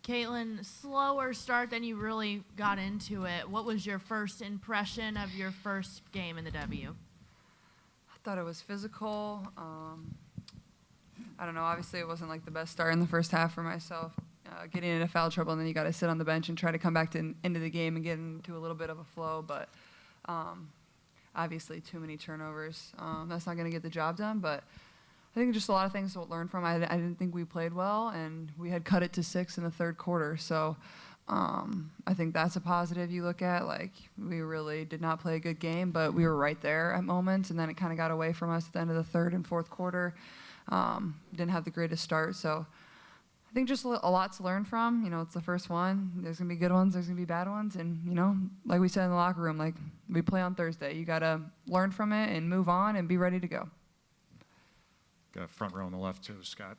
Caitlin, slower start than you really got into it. What was your first impression of your first game in the W? I thought it was physical. I don't know. Obviously, it wasn't like the best start in the first half for myself. Getting into foul trouble, and then you got to sit on the bench and try to come back into the game and get into a little bit of a flow. But obviously, too many turnovers. That's not going to get the job done. But I think just a lot of things to learn from. I didn't think we played well, and we had cut it to 6 in the third quarter. So I think that's a positive you look at. Like, we really did not play a good game, but we were right there at moments, and then it kind of got away from us at the end of the third and fourth quarter. Didn't have the greatest start. So I think just a lot to learn from. You know, it's the first one. There's going to be good ones. There's going to be bad ones. And, you know, like we said in the locker room, like, we play on Thursday. You got to learn from it and move on and be ready to go. Got front row on the left, too, Scott.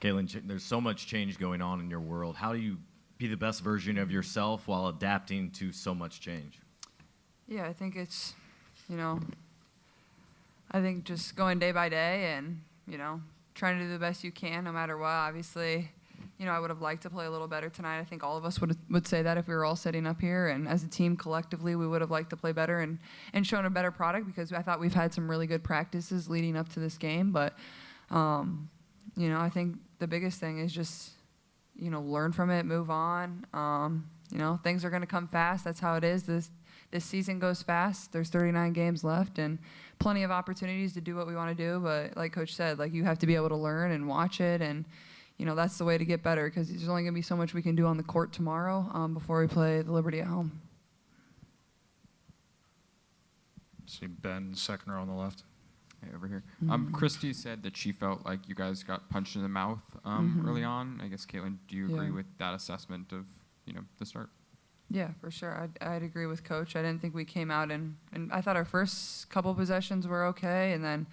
Caitlin, there's so much change going on in your world. How do you be the best version of yourself while adapting to so much change? Yeah, I think it's, you know, I think just going day by day and, you know, trying to do the best you can no matter what. Obviously, you know, I would have liked to play a little better tonight. I think all of us would say that if we were all sitting up here. And as a team collectively, we would have liked to play better and shown a better product, because I thought we've had some really good practices leading up to this game. But, you know, I think the biggest thing is just, you know, learn from it, move on. You know, things are going to come fast. That's how it is. This season goes fast. There's 39 games left and plenty of opportunities to do what we want to do. But like Coach said, like, you have to be able to learn and watch it. And, you know, that's the way to get better, because there's only going to be so much we can do on the court tomorrow before we play the Liberty at home. See Ben, second row on the left. Hey, over here. Christy said that she felt like you guys got punched in the mouth early on. I guess, Caitlin, do you agree with that assessment of, you know, the start? Yeah, for sure. I'd agree with Coach. I didn't think we came out and I thought our first couple possessions were okay, and then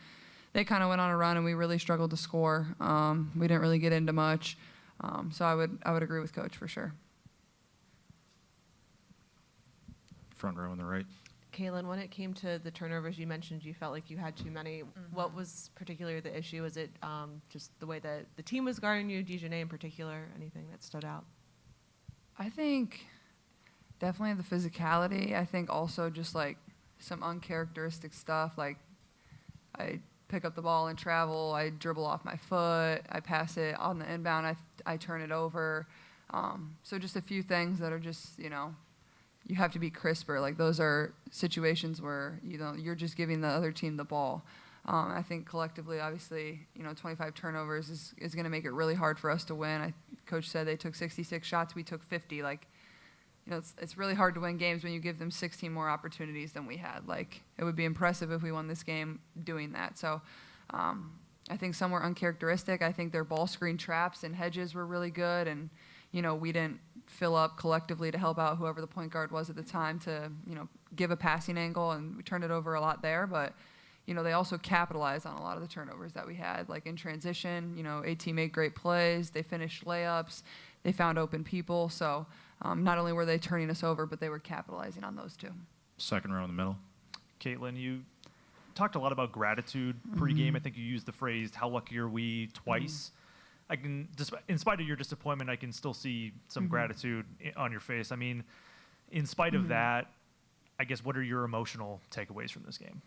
they kind of went on a run and we really struggled to score. We didn't really get into much. So I would agree with Coach for sure. Front row on the right. Kaylen, when it came to the turnovers, you mentioned you felt like you had too many. What was particularly the issue? Was it just the way that the team was guarding you, Dijonay in particular? Anything that stood out? I think definitely the physicality. I think also just like some uncharacteristic stuff. Like, I pick up the ball and travel. I dribble off my foot. I pass it on the inbound. I turn it over. So just a few things that are just, you know, you have to be crisper. Like, those are situations where, you know, you're just giving the other team the ball. I think collectively, obviously, you know, 25 turnovers is going to make it really hard for us to win. Coach said they took 66 shots. We took 50. Like, you know, it's really hard to win games when you give them 16 more opportunities than we had. Like, it would be impressive if we won this game doing that. So I think some were uncharacteristic. I think their ball screen traps and hedges were really good. And, you know, we didn't fill up collectively to help out whoever the point guard was at the time to, you know, give a passing angle, and we turned it over a lot there. But, you know, they also capitalized on a lot of the turnovers that we had. Like, in transition, you know, AT made great plays. They finished layups. They found open people. So not only were they turning us over, but they were capitalizing on those too. Second row in the middle. Caitlin, you talked a lot about gratitude pregame. I think you used the phrase, how lucky are we, twice. I can, in spite of your disappointment, I can still see some gratitude on your face. I mean, in spite of that, I guess, what are your emotional takeaways from this game?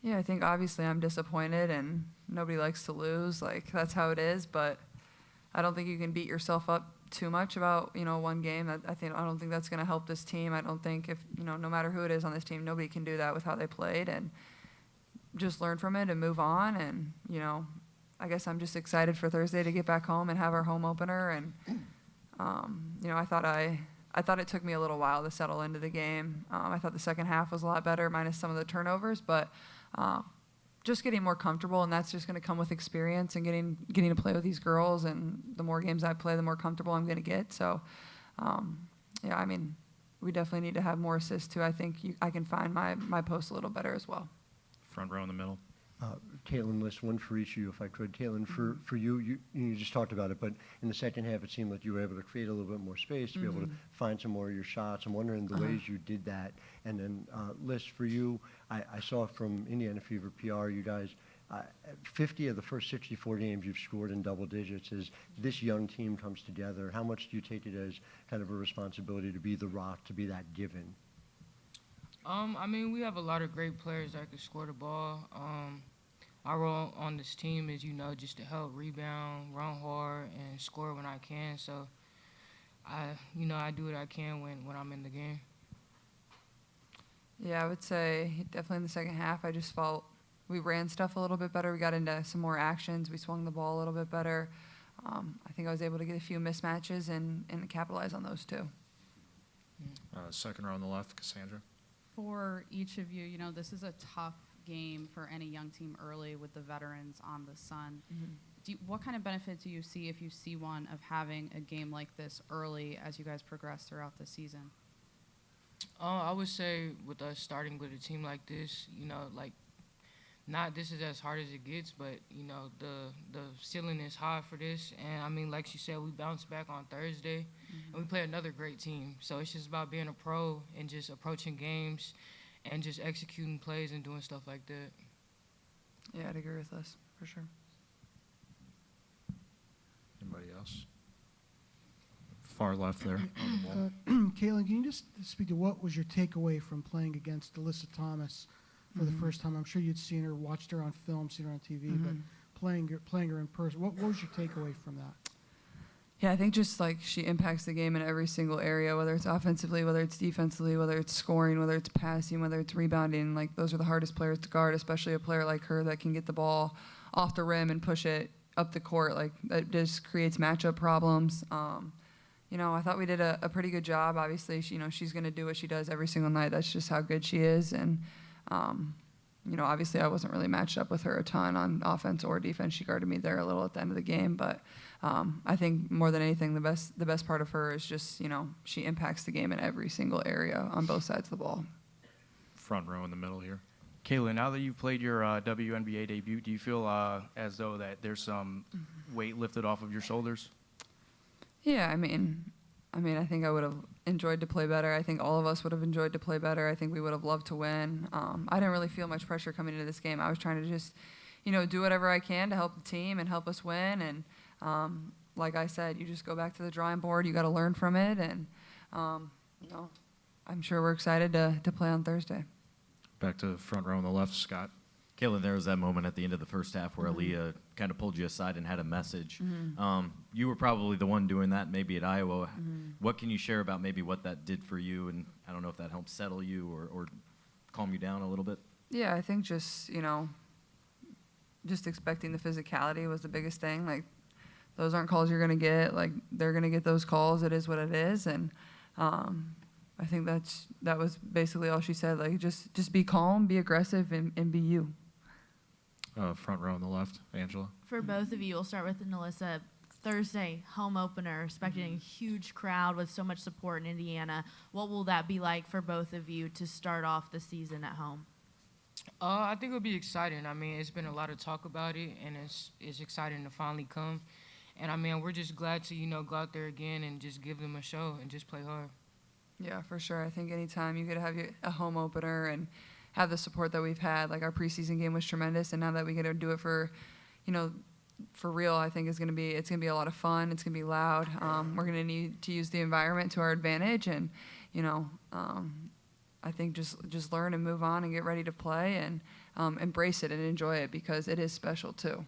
Yeah, I think obviously I'm disappointed, and nobody likes to lose. Like, that's how it is. But I don't think you can beat yourself up too much about, you know, one game. I don't think that's going to help this team. I don't think, if, you know, no matter who it is on this team, nobody can do that with how they played. And just learn from it and move on. And, you know, I guess I'm just excited for Thursday to get back home and have our home opener. And, you know, I thought it took me a little while to settle into the game. I thought the second half was a lot better, minus some of the turnovers. But just getting more comfortable, and that's just going to come with experience and getting to play with these girls. And the more games I play, the more comfortable I'm going to get. So, yeah, I mean, we definitely need to have more assists too. I think I can find my post a little better as well. Front row in the middle. Caitlin, list one for each of you, if I could. Caitlin, for you just talked about it, but in the second half, it seemed like you were able to create a little bit more space to be able to find some more of your shots. I'm wondering the ways you did that. And then, Liz, for you, I saw from Indiana Fever PR, you guys 50 of the first 64 games you've scored in double digits. As this young team comes together, how much do you take it as kind of a responsibility to be the rock, to be that given? I mean, we have a lot of great players that can score the ball. Our role on this team is, just to help rebound, run hard, and score when I can. So, I do what I can when I'm in the game. Yeah, I would say definitely in the second half, I just felt we ran stuff a little bit better. We got into some more actions. We swung the ball a little bit better. I think I was able to get a few mismatches and capitalize on those too. Second row on the left, Cassandra. For each of you, this is a tough game for any young team early with the veterans on the sun. What kind of benefit do you see, if you see one, of having a game like this early as you guys progress throughout the season? I would say with us starting with a team like this, not this is as hard as it gets, but, the ceiling is high for this. And, I mean, like she said, we bounce back on Thursday, and we play another great team. So it's just about being a pro and just approaching games and just executing plays and doing stuff like that. Yeah, I'd agree with us, for sure. Anybody else? Far left there on the wall. Kayla, can you just speak to what was your takeaway from playing against Alyssa Thomas for the first time? I'm sure you'd seen her, watched her on film, seen her on TV, but playing her in person, what was your takeaway from that? Yeah, I think just like she impacts the game in every single area, whether it's offensively, whether it's defensively, whether it's scoring, whether it's passing, whether it's rebounding. Like, those are the hardest players to guard, especially a player like her that can get the ball off the rim and push it up the court. Like, that just creates matchup problems. I thought we did a pretty good job. Obviously, she's going to do what she does every single night. That's just how good she is. And, obviously I wasn't really matched up with her a ton on offense or defense. She guarded me there a little at the end of the game. But I think more than anything, the best part of her is just, she impacts the game in every single area on both sides of the ball. Front row in the middle here. Kayla, now that you've played your WNBA debut, do you feel as though that there's some weight lifted off of your shoulders? Yeah, I mean, I think I would have enjoyed to play better. I think all of us would have enjoyed to play better. I think we would have loved to win. I didn't really feel much pressure coming into this game. I was trying to just, do whatever I can to help the team and help us win. And like I said, you just go back to the drawing board. You got to learn from it. And, I'm sure we're excited to play on Thursday. Back to the front row on the left, Scott. Kayla, there was that moment at the end of the first half where Aaliyah kind of pulled you aside and had a message. You were probably the one doing that maybe at Iowa. What can you share about maybe what that did for you? And I don't know if that helped settle you or calm you down a little bit. Yeah, I think just expecting the physicality was the biggest thing. Like, those aren't calls you're going to get. Like, they're going to get those calls. It is what it is. And I think that was basically all she said. Like, just be calm, be aggressive, and be you. Front row on the left, Angela. For both of you, we'll start with Alyssa. Thursday, home opener, expecting a huge crowd with so much support in Indiana. What will that be like for both of you to start off the season at home? I think it'll be exciting. I mean, it's been a lot of talk about it, and it's exciting to finally come. And, I mean, we're just glad to, go out there again and just give them a show and just play hard. Yeah, for sure. I think anytime you get to have a home opener and have the support that we've had, like, our preseason game was tremendous, and now that we get to do it for real, I think it's gonna be a lot of fun. It's gonna be loud. We're gonna need to use the environment to our advantage, and I think just learn and move on and get ready to play and embrace it and enjoy it, because it is special too.